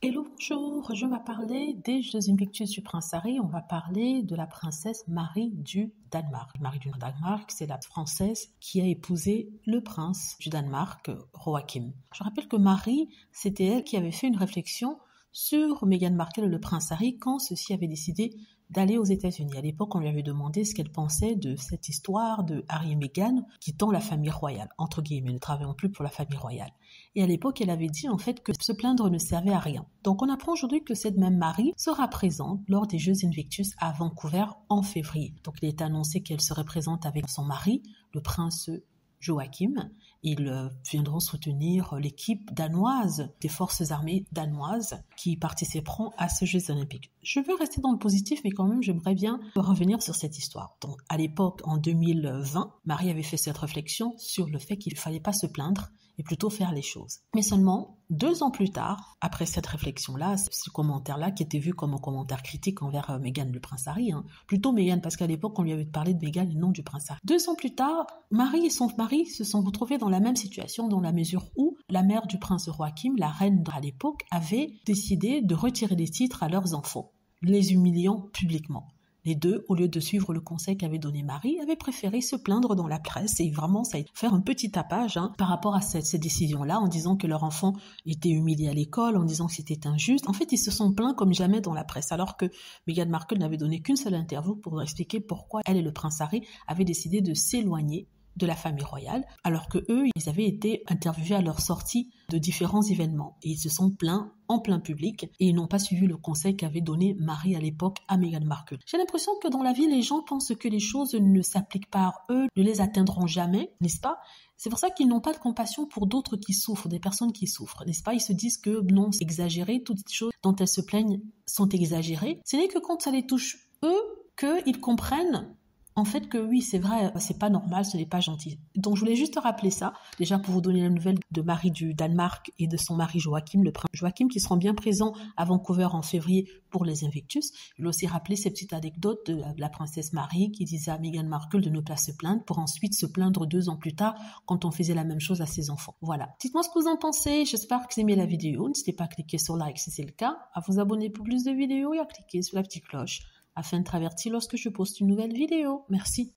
Hello, bonjour, je vais parler des Jeux Invictus du prince Harry. On va parler de la princesse Marie du Danemark. Marie du Danemark, c'est la française qui a épousé le prince du Danemark, Joachim. Je rappelle que Marie, c'était elle qui avait fait une réflexion sur Meghan Markle et le prince Harry quand ceux-ci avaient décidé d'aller aux États-Unis. À l'époque, on lui avait demandé ce qu'elle pensait de cette histoire de Harry et Meghan quittant la famille royale, entre guillemets, ne travaillant plus pour la famille royale. Et à l'époque, elle avait dit en fait que se plaindre ne servait à rien. Donc on apprend aujourd'hui que cette même Marie sera présente lors des Jeux Invictus à Vancouver en février. Donc il est annoncé qu'elle serait présente avec son mari, le prince Joachim. Ils viendront soutenir l'équipe danoise, des forces armées danoises qui participeront à ces Jeux olympiques. Je veux rester dans le positif, mais quand même, j'aimerais bien revenir sur cette histoire. Donc, à l'époque, en 2020, Marie avait fait cette réflexion sur le fait qu'il ne fallait pas se plaindre et plutôt faire les choses. Mais seulement 2 ans plus tard, après cette réflexion-là, ce commentaire-là qui était vu comme un commentaire critique envers Meghan, le prince Harry, plutôt Meghan, parce qu'à l'époque, on lui avait parlé de Meghan et non du prince Harry. 2 ans plus tard, Marie et son mari se sont retrouvés dans la même situation, dans la mesure où la mère du prince Joachim, la reine à l'époque, avait décidé de retirer les titres à leurs enfants, les humiliant publiquement. Les deux, au lieu de suivre le conseil qu'avait donné Marie, avaient préféré se plaindre dans la presse et vraiment faire un petit tapage par rapport à cette décision-là, en disant que leur enfant était humilié à l'école, en disant que c'était injuste. En fait, ils se sont plaints comme jamais dans la presse, alors que Meghan Markle n'avait donné qu'une seule interview pour expliquer pourquoi elle et le prince Harry avaient décidé de s'éloigner de la famille royale, alors que eux, ils avaient été interviewés à leur sortie de différents événements et ils se sont plaints en plein public et ils n'ont pas suivi le conseil qu'avait donné Marie à l'époque à Meghan Markle. J'ai l'impression que dans la vie, les gens pensent que les choses ne s'appliquent pas à eux, ne les atteindront jamais, n'est-ce pas? C'est pour ça qu'ils n'ont pas de compassion pour d'autres qui souffrent, des personnes qui souffrent, n'est-ce pas? Ils se disent que non, c'est exagéré, toutes les choses dont elles se plaignent sont exagérées. Ce n'est que quand ça les touche eux qu'ils comprennent en fait que oui, c'est vrai, c'est pas normal, ce n'est pas gentil. Donc je voulais juste rappeler ça, déjà pour vous donner la nouvelle de Marie du Danemark et de son mari Joachim, le prince Joachim, qui seront bien présents à Vancouver en février pour les Invictus. Je voulais aussi rappeler ces petites anecdotes de la princesse Marie qui disait à Meghan Markle de ne pas se plaindre pour ensuite se plaindre 2 ans plus tard quand on faisait la même chose à ses enfants. Voilà. Dites-moi ce que vous en pensez, j'espère que vous aimez la vidéo. N'hésitez pas à cliquer sur like si c'est le cas, à vous abonner pour plus de vidéos et à cliquer sur la petite cloche afin de être averti lorsque je poste une nouvelle vidéo. Merci.